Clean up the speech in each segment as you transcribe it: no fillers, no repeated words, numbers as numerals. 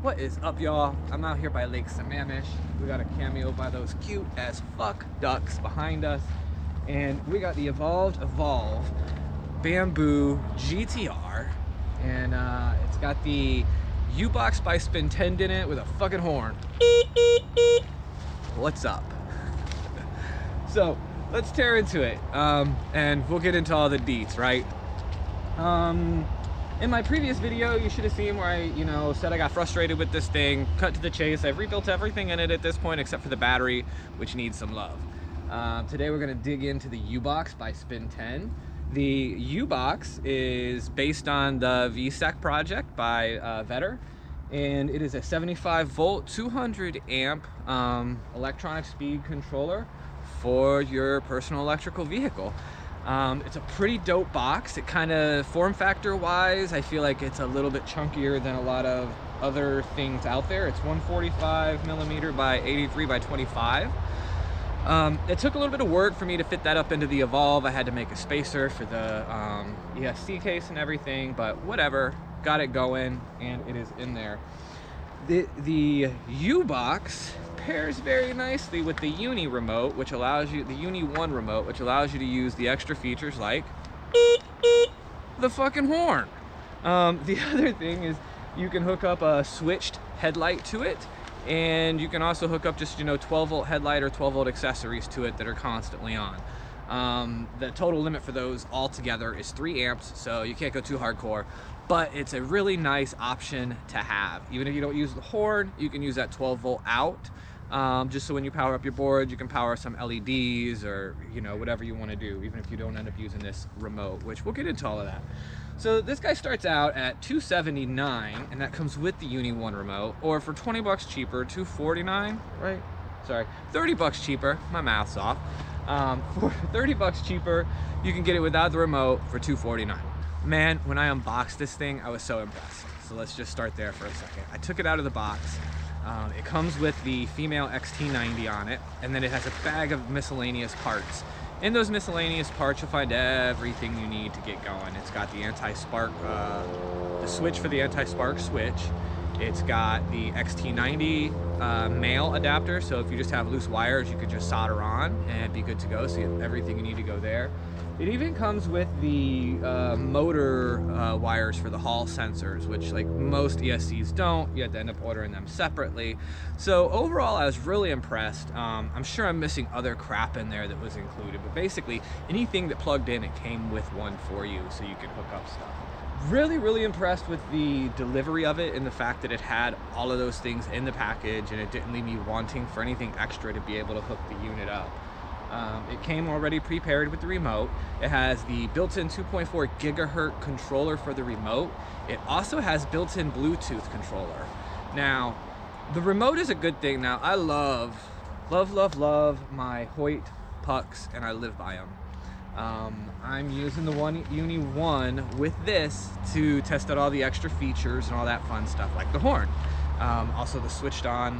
What is up, y'all? I'm out here by Lake Sammamish. We got a cameo by those cute as fuck ducks behind us, and we got the Evolve Bamboo GTR, and it's got the Ubox by Spintend in it with a fucking horn. What's up? So let's tear into it, and we'll get into all the deets, right? In my previous video, you should have seen where I, said I got frustrated with this thing, cut to the chase. I've rebuilt everything in it at this point except for the battery, which needs some love. Today we're gonna dig into the Ubox by Spintend. The Ubox is based on the VSEC project by Vetter, and it is a 75 volt, 200 amp electronic speed controller for your personal electrical vehicle. It's a pretty dope box. It kind of, form factor wise, I feel like it's a little bit chunkier than a lot of other things out there. It's 145 millimeter by 83 by 25. It took a little bit of work for me to fit that up into the Evolve. I had to make a spacer for the ESC case and everything, but whatever, got it going, and it is in there. The Ubox pairs very nicely with the Uni Remote, which allows you, the Uni1 Remote, which allows you to use the extra features like the fucking horn. The other thing is you can hook up a switched headlight to it, and you can also hook up just 12 volt headlight or 12 volt accessories to it that are constantly on. The total limit for those altogether is 3 amps, so you can't go too hardcore, but it's a really nice option to have. Even if you don't use the horn, you can use that 12 volt out, just so when you power up your board, you can power some LEDs or whatever you want to do, even if you don't end up using this remote, which we'll get into all of that. So this guy starts out at $279, and that comes with the Uni1 Remote, or for 20 bucks cheaper, $249, right? Sorry, 30 bucks cheaper, my math's off. For 30 bucks cheaper, you can get it without the remote for $249. Man, when I unboxed this thing, I was so impressed. So let's just start there for a second. I took it out of the box. It comes with the female XT90 on it, and then it has a bag of miscellaneous parts. In those miscellaneous parts, you'll find everything you need to get going. It's got the anti-spark, the switch for the anti-spark switch. It's got the XT90 male adapter, so if you just have loose wires, you could just solder on and be good to go, so you have everything you need to go there. It even comes with the motor wires for the Hall sensors, which like most ESCs don't. You have to end up ordering them separately. So overall, I was really impressed. I'm sure I'm missing other crap in there that was included, but basically anything that plugged in, it came with one for you, so you can hook up stuff. Really impressed with the delivery of it and the fact that it had all of those things in the package, and it didn't leave me wanting for anything extra to be able to hook the unit up. It came already prepared with the remote. It has the built-in 2.4 gigahertz controller for the remote. It also has built-in Bluetooth controller. Now, the remote is a good thing. Now, I love my Hoyt pucks, and I live by them. I'm using the Uni1 with this to test out all the extra features and all that fun stuff, like the horn. Also the switched on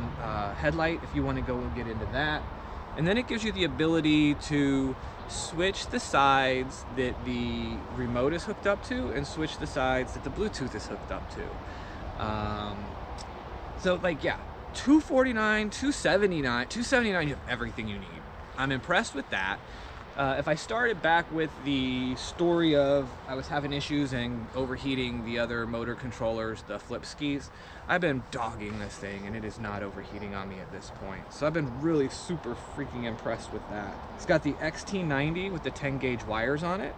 headlight, if you want to go and get into that. And then it gives you the ability to switch the sides that the remote is hooked up to and switch the sides that the Bluetooth is hooked up to. So like, yeah, $249, $279, you have everything you need. I'm impressed with that. If I started back with the story of I was having issues and overheating the other motor controllers, the flip skis, I've been dogging this thing and it is not overheating on me at this point. So I've been really super freaking impressed with that. It's got the XT90 with the 10 gauge wires on it.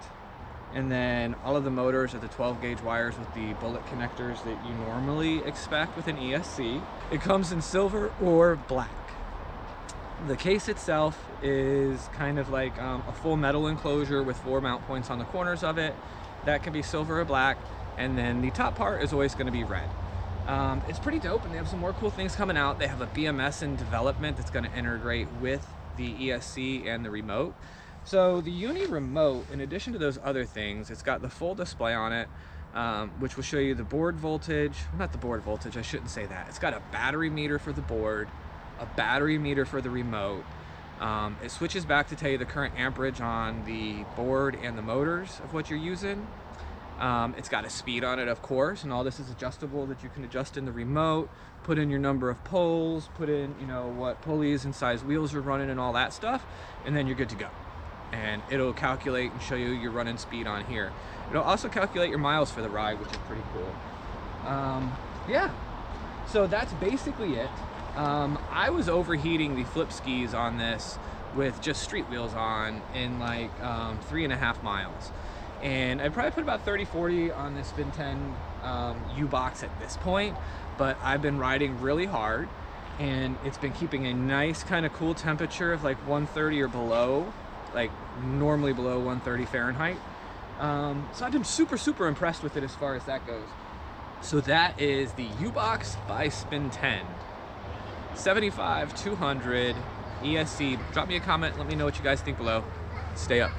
And then all of the motors are the 12 gauge wires with the bullet connectors that you normally expect with an ESC. It comes in silver or black. The case itself is kind of like a full metal enclosure with 4 mount points on the corners of it. That can be silver or black, and then the top part is always going to be red. It's pretty dope, and they have some more cool things coming out. They have a BMS in development that's going to integrate with the ESC and the remote. So the Uni Remote, in addition to those other things, it's got the full display on it, which will show you the board voltage. Not the board voltage, I shouldn't say that. It's got a battery meter for the board, a battery meter for the remote. It switches back to tell you the current amperage on the board and the motors of what you're using. It's got a speed on it, of course, and all this is adjustable that you can adjust in the remote, put in your number of poles, put in, you know, what pulleys and size wheels you're running and all that stuff, and then you're good to go. And it'll calculate and show you your running speed on here. It'll also calculate your miles for the ride, which is pretty cool. Yeah, so that's basically it. I was overheating the flip skis on this with just street wheels on in like 3.5 miles. And I probably put about 30-40 on this Spintend Ubox at this point, but I've been riding really hard and it's been keeping a nice kind of cool temperature of like 130 or below, like normally below 130 Fahrenheit. So I've been super impressed with it as far as that goes. So that is the Ubox by Spintend. 75-200 ESC. Drop me a comment, let me know what you guys think below. Stay up.